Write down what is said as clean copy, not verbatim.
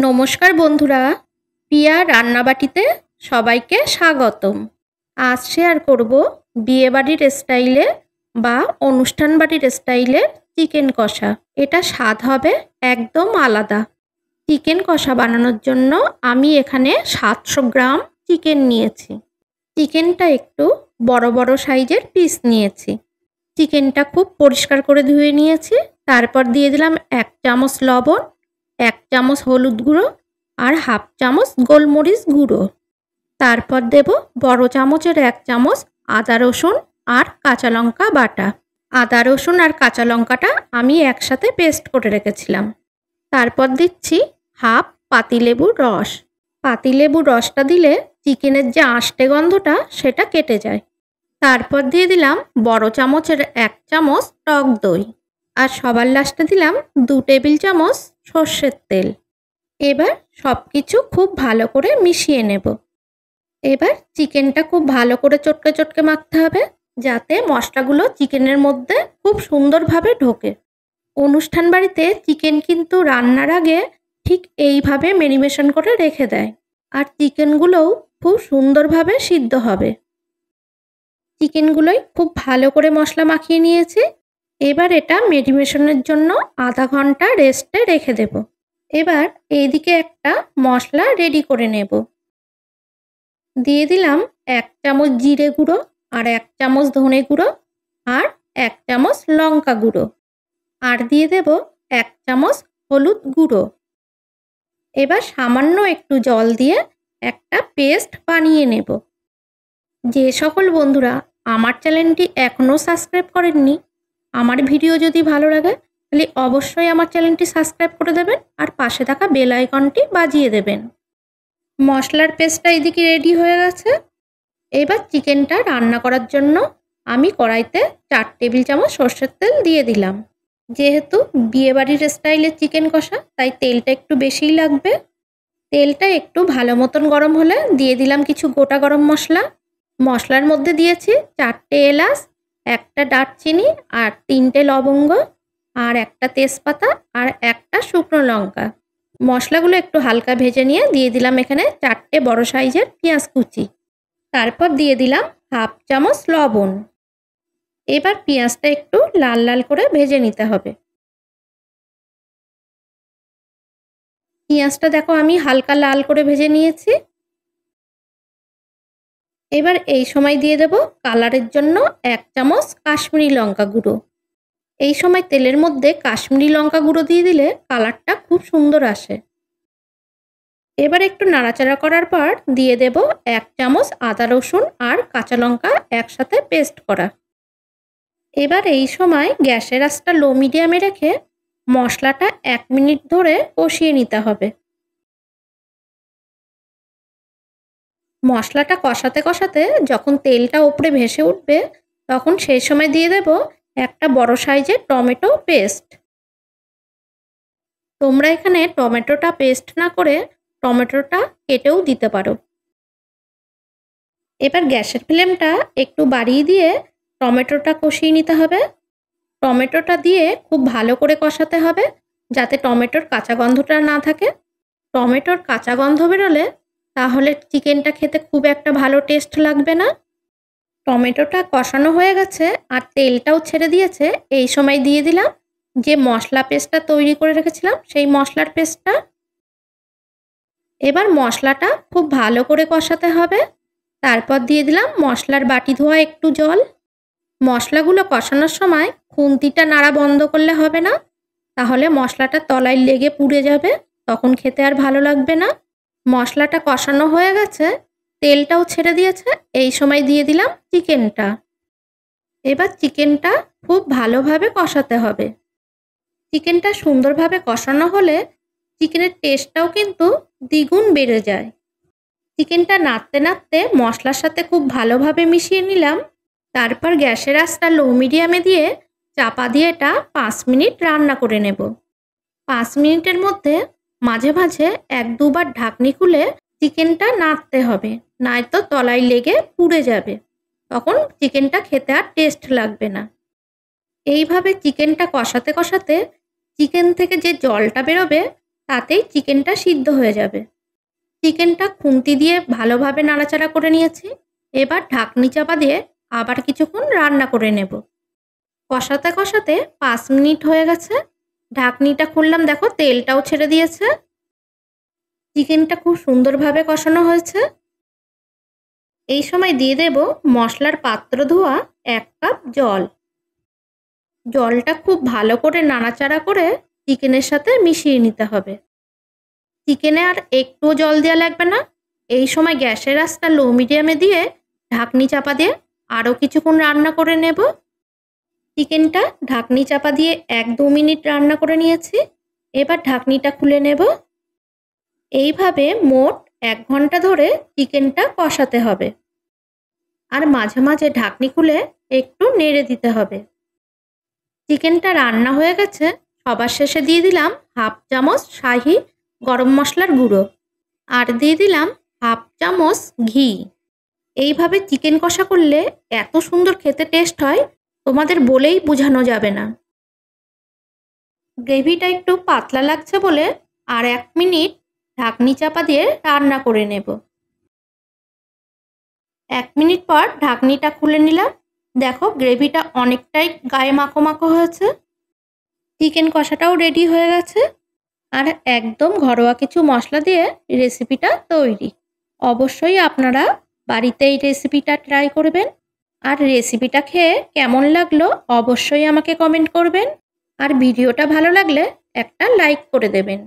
নমস্কার বন্ধুরা, পিয়া রান্নাবাটিতে সবাইকে স্বাগতম। আজ শেয়ার করব বিয়েবাড়ির স্টাইলে বা অনুষ্ঠান বাড়ির স্টাইলে চিকেন কষা। এটা স্বাদ হবে একদম আলাদা। চিকেন কষা বানানোর জন্য আমি এখানে 700 গ্রাম চিকেন নিয়েছি। চিকেনটা একটু বড় বড় সাইজের পিস নিয়েছি। চিকেনটা খুব পরিষ্কার করে ধুয়ে নিয়েছি। তারপর দিয়ে দিলাম 1 চামচ লবণ, 1 চামচ হলুদ গুঁড়ো আর হাফ চামচ গোলমরিচ গুঁড়ো। তারপর দেব বড় চামচের 1 চামচ আদা রসুন আর কাঁচা লঙ্কা বাটা। আদা রসুন আর কাঁচা লঙ্কাটা আমি একসাথে পেস্ট করে রেখেছিলাম। তারপর দিচ্ছি হাফ পাতিলেবুর রস। পাতিলেবুর রসটা দিলে চিকেনের যে আষ্টে গন্ধটা সেটা কেটে যায়। তারপর দিয়ে দিলাম বড় চামচের 1 চামচ টক দই আর সবার লাস্টে দিলাম 2 টেবিল চামচ সর্ষের তেল। এবার সব কিছু খুব ভালো করে মিশিয়ে নেব। এবার চিকেনটা খুব ভালো করে চটকে চটকে মাখতে হবে, যাতে মশলাগুলো চিকেনের মধ্যে খুব সুন্দরভাবে ঢোকে। অনুষ্ঠান বাড়িতে চিকেন কিন্তু রান্নার আগে ঠিক এইভাবে ম্যারিনেশন করে রেখে দেয়, আর চিকেনগুলোও খুব সুন্দরভাবে সিদ্ধ হবে। চিকেনগুলোই খুব ভালো করে মশলা মাখিয়ে নিয়েছি। এবার এটা ম্যারিনেশনের জন্য আধা ঘন্টা রেস্টে রেখে দেব। এবার এইদিকে একটা মশলা রেডি করে নেব। দিয়ে দিলাম 1 চামচ জিরে গুঁড়ো আর 1 চামচ ধনে গুঁড়ো আর 1 চামচ লঙ্কা গুঁড়ো, আর দিয়ে দেব 1 চামচ হলুদ গুঁড়ো। এবার সামান্য একটু জল দিয়ে একটা পেস্ট বানিয়ে নেব। যে সকল বন্ধুরা আমার চ্যানেলটি এখনও সাবস্ক্রাইব করেননি, আমার ভিডিও যদি ভালো লাগে তাহলে অবশ্যই আমার চ্যানেলটি সাবস্ক্রাইব করে দেবেন আর পাশে থাকা বেল আইকনটি বাজিয়ে দেবেন। মশলার পেস্টটা এদিকে রেডি হয়ে গেছে। এবার চিকেনটা রান্না করার জন্য আমি কড়াইতে 4 টেবিল চামচ সর্ষের তেল দিয়ে দিলাম। যেহেতু বিয়েবাড়ির স্টাইলে চিকেন কষা, তাই তেলটা একটু বেশিই লাগবে। তেলটা একটু ভালো মতন গরম হলে দিয়ে দিলাম কিছু গোটা গরম মশলা। মশলার মধ্যে দিয়েছি 4টে এলাচ, 1টা দারচিনি আর 3টে লবঙ্গ আর 1টা তেজপাতা আর 1টা শুকনো লঙ্কা। মশলাগুলো একটু হালকা ভেজে নিয়ে দিয়ে দিলাম এখানে 4টে বড় সাইজের পেঁয়াজ কুচি। তারপর দিয়ে দিলাম হাফ চামচ লবণ। এবার পেঁয়াজটা একটু লাল লাল করে ভেজে নিতে হবে। পেঁয়াজটা দেখো আমি হালকা লাল করে ভেজে নিয়েছি। এবার এই সময় দিয়ে দেব কালারের জন্য 1 চামচ কাশ্মীরি লঙ্কা গুঁড়ো। এই সময় তেলের মধ্যে কাশ্মীরি লঙ্কা গুঁড়ো দিয়ে দিলে কালারটা খুব সুন্দর আসে। এবার একটু নাড়াচাড়া করার পর দিয়ে দেব 1 চামচ আদা রসুন আর কাঁচা লঙ্কা একসাথে পেস্ট করা। এবার এই সময় গ্যাসের আঁচটা লো মিডিয়ামে রেখে মশলাটা 1 মিনিট ধরে কষিয়ে নিতে হবে। মশলাটা কষাতে কষাতে যখন তেলটা উপরে ভেসে উঠবে, তখন সেই সময় দিয়ে দেব একটা বড় সাইজের টমেটো পেস্ট। তোমরা এখানে টমেটোটা পেস্ট না করে টমেটোটা কেটেও দিতে পারো। এবার গ্যাসের ফ্লেমটা একটু বাড়িয়ে দিয়ে টমেটোটা কষিয়ে নিতে হবে। টমেটোটা দিয়ে খুব ভালো করে কষাতে হবে, যাতে টমেটোর কাঁচা গন্ধটা না থাকে। টমেটোর কাঁচা গন্ধ বেরোলে তাহলে চিকেনটা খেতে খুব একটা ভালো টেস্ট লাগবে না। টমেটোটা কষানো হয়ে গেছে আর তেলটাও ছেড়ে দিয়েছে। এই সময় দিয়ে দিলাম যে মশলা পেস্টটা তৈরি করে রেখেছিলাম, সেই মশলার পেস্টটা। এবার মশলাটা খুব ভালো করে কষাতে হবে। তারপর দিয়ে দিলাম মশলার বাটি ধোয়া একটু জল। মশলাগুলো কষানোর সময় খুন্তিটা নাড়া বন্ধ করলে হবে না, তাহলে মশলাটা তলায় লেগে পুড়ে যাবে, তখন খেতে আর ভালো লাগবে না। মশলাটা কষানো হয়ে গেছে, তেলটাও ছেড়ে দিয়েছে। এই সময় দিয়ে দিলাম চিকেনটা। এবার চিকেনটা খুব ভালোভাবে কষাতে হবে। চিকেনটা সুন্দরভাবে কষানো হলে চিকেনের টেস্টটাও কিন্তু দ্বিগুণ বেড়ে যায়। চিকেনটা নাড়তে নাড়তে মশলার সাথে খুব ভালোভাবে মিশিয়ে নিলাম। তারপর গ্যাসের আঁচটা লো মিডিয়ামে দিয়ে চাপা দিয়ে এটা 5 মিনিট রান্না করে নেব। 5 মিনিটের মধ্যে মাঝে মাঝে 1-2 বার ঢাকনি খুলে চিকেনটা নাড়তে হবে, নয়তো তলায় লেগে পুড়ে যাবে, তখন চিকেনটা খেতে আর টেস্ট লাগবে না। এইভাবে চিকেনটা কষাতে কষাতে চিকেন থেকে যে জলটা বেরোবে তাতেই চিকেনটা সিদ্ধ হয়ে যাবে। চিকেনটা খুন্তি দিয়ে ভালোভাবে নাড়াচাড়া করে নিয়েছি। এবার ঢাকনি চাপা দিয়ে আবার কিছুক্ষণ রান্না করে নেব। কষাতে কষাতে 5 মিনিট হয়ে গেছে। ঢাকনিটা খুললাম, দেখো তেলটাও ছেড়ে দিয়েছে। চিকেনটা খুব সুন্দরভাবে কষানো হয়েছে। এই সময় দিয়ে দেব মশলার পাত্র ধোয়া 1 কাপ জল। জলটা খুব ভালো করে নাড়াচাড়া করে চিকেনের সাথে মিশিয়ে নিতে হবে। চিকেনে আর একটুও জল দেওয়া লাগবে না। এই সময় গ্যাসের আঁচটা লো মিডিয়ামে দিয়ে ঢাকনি চাপা দিয়ে আরও কিছুক্ষণ রান্না করে নেব। চিকেনটা ঢাকনি চাপা দিয়ে 1-2 মিনিট রান্না করে নিয়েছি। এবার ঢাকনিটা খুলে নেব। এইভাবে মোট 1 ঘন্টা ধরে চিকেনটা কষাতে হবে। আর মাঝে মাঝে ঢাকনি খুলে একটু নেড়ে দিতে হবে। চিকেনটা রান্না হয়ে গেছে। সবার শেষে দিয়ে দিলাম 1/2 চামচ শাহি গরম মশলার গুঁড়ো আর দিয়ে দিলাম 1/2 চামচ ঘি। এইভাবে চিকেন কষা করলে এত সুন্দর খেতে টেস্ট হয়, তোমাদের বলেই বোঝানো যাবে না। গ্রেভিটা একটু পাতলা লাগছে বলে আর 1 মিনিট ঢাকনি চাপা দিয়ে রান্না করে নেব। 1 মিনিট পর ঢাকনিটা খুলে নিলাম। দেখো গ্রেভিটা অনেকটাই গায়ে মাখো মাখো হয়েছে। চিকেন কষাটাও রেডি হয়ে গেছে। আর একদম ঘরোয়া কিছু মশলা দিয়ে রেসিপিটা তৈরি। অবশ্যই আপনারা বাড়িতে এই রেসিপিটা ট্রাই করবেন। আর রেসিপিটা খেয়ে কেমন লাগলো অবশ্যই আমাকে কমেন্ট করবেন। আর ভিডিওটা ভালো লাগলে একটা লাইক করে দেবেন।